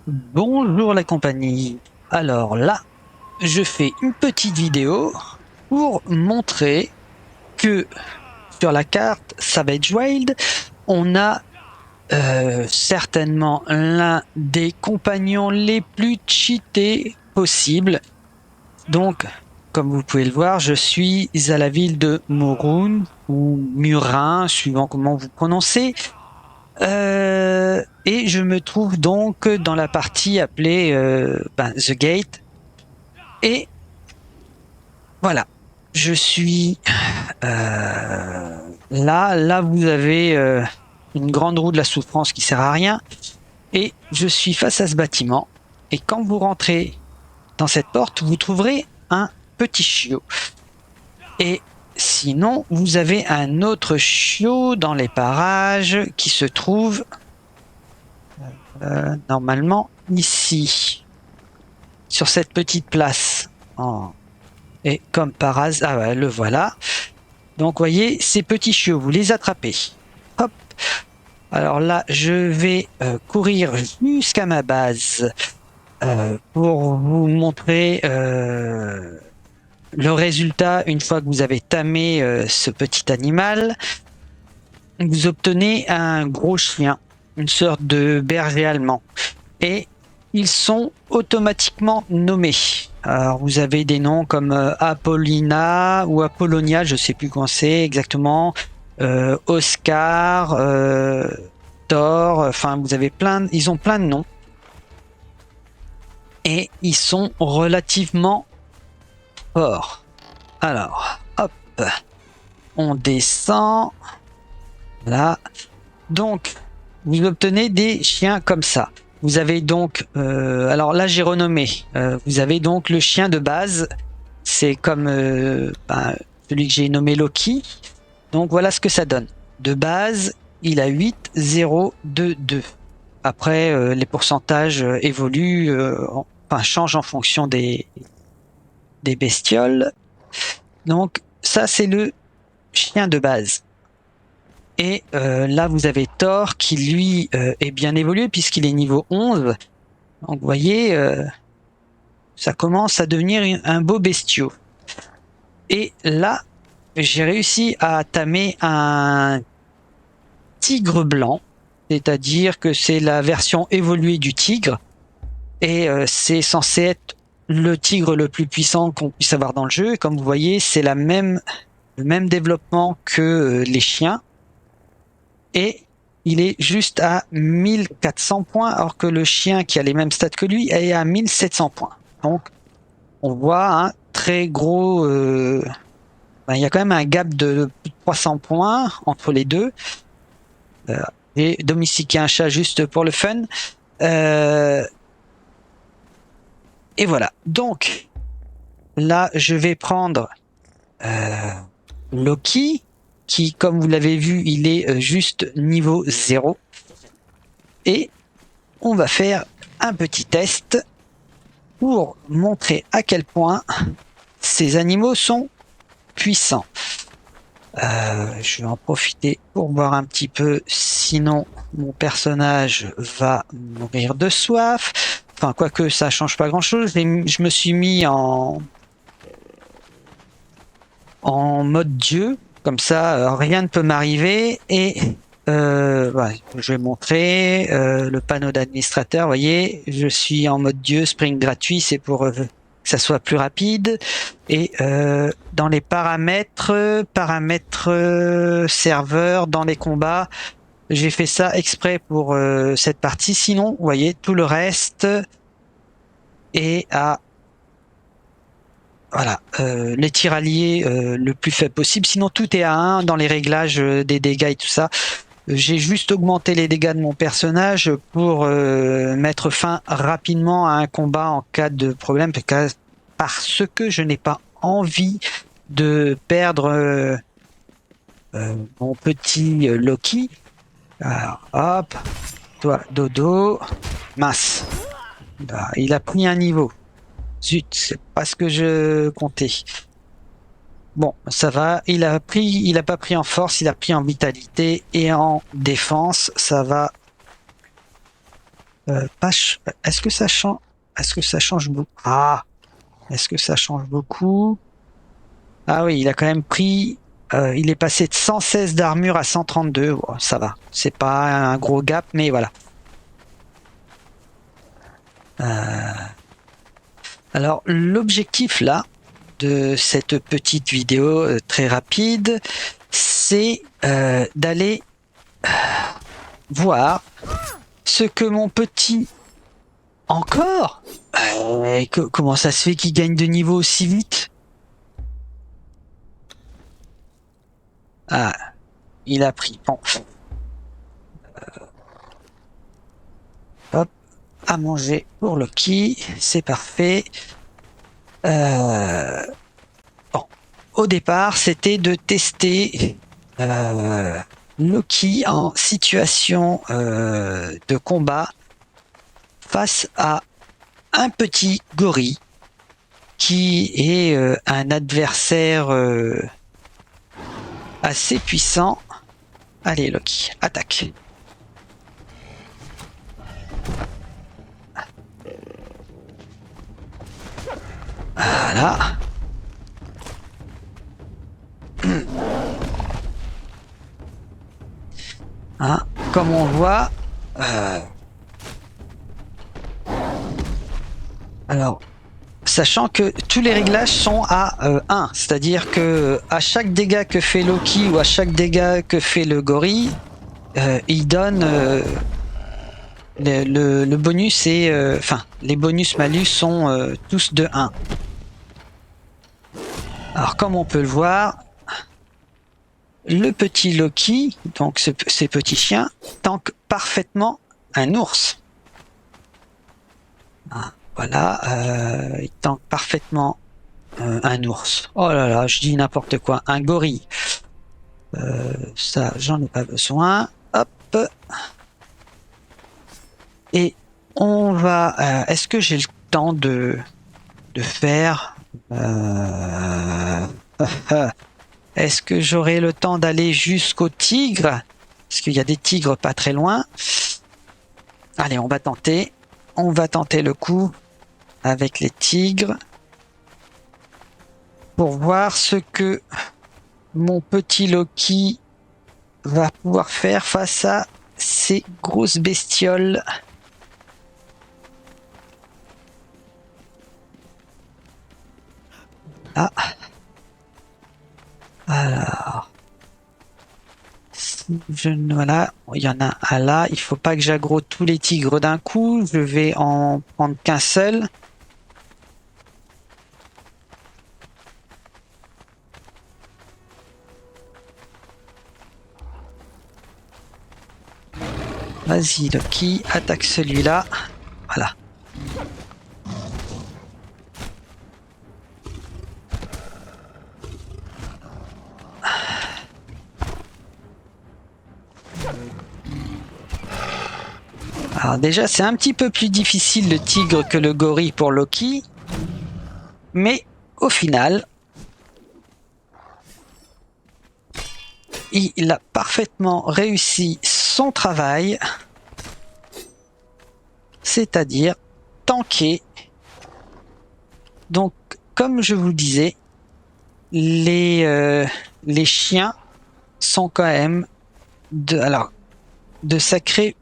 Bonjour la compagnie. Alors là, je fais une petite vidéo pour montrer que sur la carte Savage Wild, on a certainement l'un des compagnons les plus cheatés possibles. Donc, comme vous pouvez le voir, je suis à la ville de Morun ou Murin, suivant comment vous prononcez. Et je me trouve donc dans la partie appelée The Gate. Et voilà, je suis là. Là, vous avez une grande roue de la souffrance qui sert à rien. Et je suis face à ce bâtiment. Et quand vous rentrez dans cette porte, vous trouverez un petit chiot. Et sinon, vous avez un autre chiot dans les parages qui se trouve normalement ici, sur cette petite place. Oh. Et comme par hasard, ah ouais, le voilà. Donc, voyez, ces petits chiots, vous les attrapez. Hop. Alors là, je vais courir jusqu'à ma base pour vous montrer le résultat une fois que vous avez tamé ce petit animal. Vous obtenez un gros chien, une sorte de berger allemand. Et ils sont automatiquement nommés. Alors, vous avez des noms comme Apollina ou Apollonia, je ne sais plus comment c'est exactement, Oscar, Thor, enfin vous avez ils ont plein de noms. Et ils sont relativement forts. Alors, hop, on descend. Là. Donc, vous obtenez des chiens comme ça. Vous avez donc, alors là j'ai renommé, vous avez donc le chien de base, c'est comme celui que j'ai nommé Loki. Donc voilà ce que ça donne. De base, il a 8, 0, 2, 2. Après, les pourcentages évoluent, changent en fonction des bestioles. Donc ça c'est le chien de base. Et là, vous avez Thor qui, lui, est bien évolué puisqu'il est niveau 11. Donc, vous voyez, ça commence à devenir un beau bestiau. Et là, j'ai réussi à tamer un tigre blanc, c'est-à-dire que c'est la version évoluée du tigre. Et c'est censé être le tigre le plus puissant qu'on puisse avoir dans le jeu. Et comme vous voyez, c'est le même développement que les chiens. Et il est juste à 1400 points, alors que le chien qui a les mêmes stats que lui est à 1700 points. Donc, on voit un très gros... il y a quand même un gap de 300 points entre les deux. Et domestiquer un chat juste pour le fun. Et voilà. Donc, là, je vais prendre Loki, qui, comme vous l'avez vu, il est juste niveau 0. Et on va faire un petit test pour montrer à quel point ces animaux sont puissants. Je vais en profiter pour boire un petit peu, sinon mon personnage va mourir de soif. Enfin, quoique ça change pas grand-chose. Je me suis mis en mode Dieu, comme ça rien ne peut m'arriver. Et je vais montrer le panneau d'administrateur. Vous voyez, je suis en mode Dieu, sprint gratuit, c'est pour que ça soit plus rapide. Et dans les paramètres serveur, dans les combats, j'ai fait ça exprès pour cette partie. Sinon, vous voyez, tout le reste est à voilà, les tiraliers le plus faible possible. Sinon, tout est à 1 dans les réglages des dégâts et tout ça. J'ai juste augmenté les dégâts de mon personnage pour mettre fin rapidement à un combat en cas de problème, parce que je n'ai pas envie de perdre mon petit Loki. Alors, hop, toi, dodo, mince. Il a pris un niveau. Zut, c'est pas ce que je comptais. Bon, ça va. Il a pas pris en force, il a pris en vitalité et en défense. Ça va. Est-ce que ça change? Est-ce que ça change beaucoup? Ah, est-ce que ça change beaucoup? Ah oui, il a quand même pris. Il est passé de 116 d'armure à 132. Bon, ça va. C'est pas un gros gap, mais voilà. Alors, l'objectif là de cette petite vidéo très rapide, c'est d'aller voir ce que mon petit encore. Comment ça se fait qu'il gagne de niveau aussi vite? Ah, il a pris. Bon. Hop, à manger pour Loki, c'est parfait. Bon, au départ, c'était de tester Loki en situation de combat face à un petit gorille qui est un adversaire assez puissant. Allez Loki, attaque. Voilà. Hein, comme on voit. Alors, sachant que tous les réglages sont à 1, c'est-à-dire que à chaque dégât que fait Loki ou à chaque dégât que fait le gorille, il donne le bonus et enfin les bonus malus sont tous de 1. Alors comme on peut le voir, le petit Loki, donc ces petits chiens, tankent parfaitement un ours. Ah, voilà, il tank parfaitement un ours. Oh là là, je dis n'importe quoi. Un gorille. Ça, j'en ai pas besoin. Hop. Et on va... Est-ce que j'ai le temps de faire... Est-ce que j'aurai le temps d'aller jusqu'au tigre? Parce qu'il y a des tigres pas très loin. Allez, on va tenter. On va tenter le coup avec les tigres. Pour voir ce que mon petit Loki va pouvoir faire face à ces grosses bestioles. Ah. Alors. Voilà, il y en a un là. Il faut pas que j'aggro tous les tigres d'un coup. Je vais en prendre qu'un seul. Vas-y, Loki, attaque celui-là. Voilà. Alors déjà, c'est un petit peu plus difficile le tigre que le gorille pour Loki. Mais au final, il a parfaitement réussi son travail. C'est-à-dire tanker. Donc, comme je vous disais, les chiens sont quand même de sacrés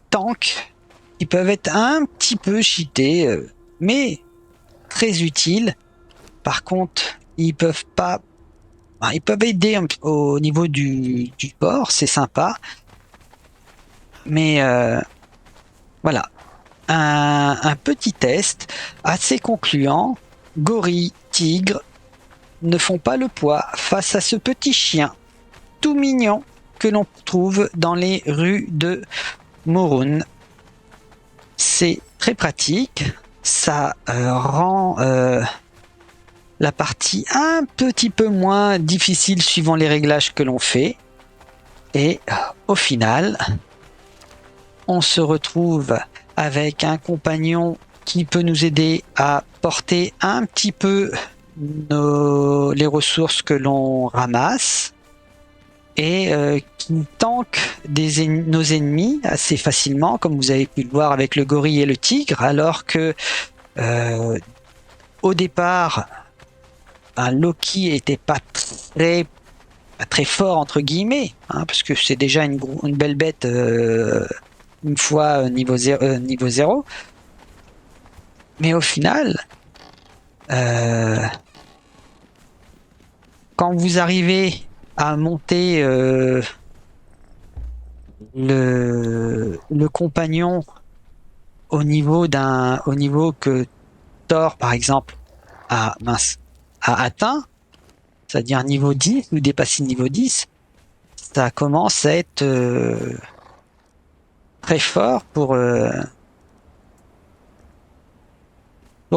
tanks qui peuvent être un petit peu cheatés, mais très utiles. Par contre, ils peuvent pas. Ils peuvent aider au niveau du port, c'est sympa. Mais voilà. Un petit test assez concluant. Gorille, tigre ne font pas le poids face à ce petit chien tout mignon que l'on trouve dans les rues de Morun. C'est très pratique, ça rend la partie un petit peu moins difficile suivant les réglages que l'on fait. Et au final, on se retrouve avec un compagnon qui peut nous aider à porter un petit peu les ressources que l'on ramasse. et qui tank nos ennemis assez facilement, comme vous avez pu le voir avec le gorille et le tigre, alors que au départ, Loki était pas très fort entre guillemets, hein, parce que c'est déjà une belle bête une fois niveau 0. Mais au final, quand vous arrivez à monter le compagnon au niveau que Thor, par exemple, a atteint, c'est-à-dire niveau 10 ou dépasser niveau 10, ça commence à être très fort pour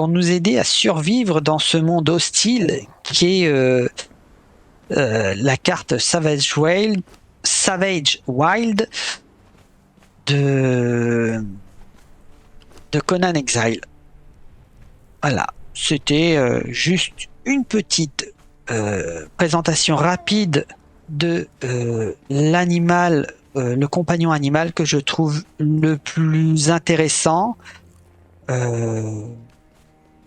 nous aider à survivre dans ce monde hostile qui est la carte Savage Wild de Conan Exile. Voilà, c'était juste une petite présentation rapide de l'animal, le compagnon animal que je trouve le plus intéressant.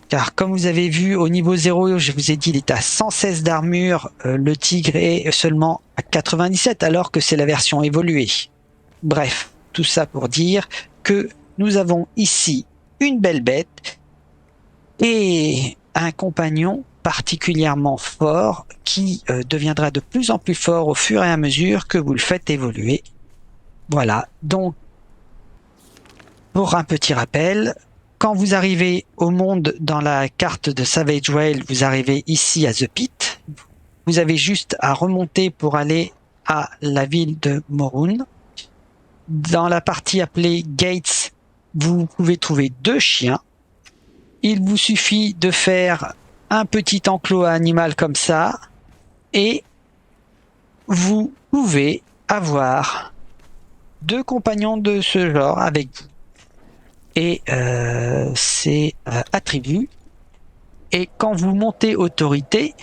Car comme vous avez vu au niveau 0, je vous ai dit il est à 116 d'armure, le tigre est seulement à 97 alors que c'est la version évoluée. Bref, tout ça pour dire que nous avons ici une belle bête et un compagnon particulièrement fort qui deviendra de plus en plus fort au fur et à mesure que vous le faites évoluer. Voilà, donc pour un petit rappel, quand vous arrivez au monde dans la carte de Savage Whale, vous arrivez ici à The Pit. Vous avez juste à remonter pour aller à la ville de Morun. Dans la partie appelée Gates, vous pouvez trouver 2 chiens. Il vous suffit de faire un petit enclos animal comme ça et vous pouvez avoir 2 compagnons de ce genre avec vous. Et c'est attribut. Et quand vous montez autorité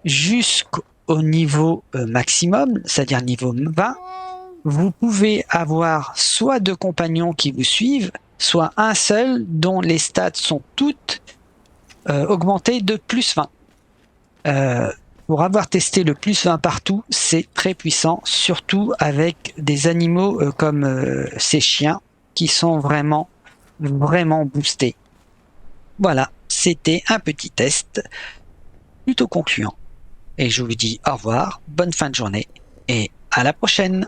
jusqu'au niveau maximum, c'est-à-dire niveau 20, vous pouvez avoir soit 2 compagnons qui vous suivent, soit un seul dont les stats sont toutes augmentées de plus 20. Pour avoir testé le plus 20 partout, c'est très puissant, surtout avec des animaux comme ces chiens qui sont vraiment boostés. Voilà, c'était un petit test plutôt concluant. Et je vous dis au revoir, bonne fin de journée et à la prochaine.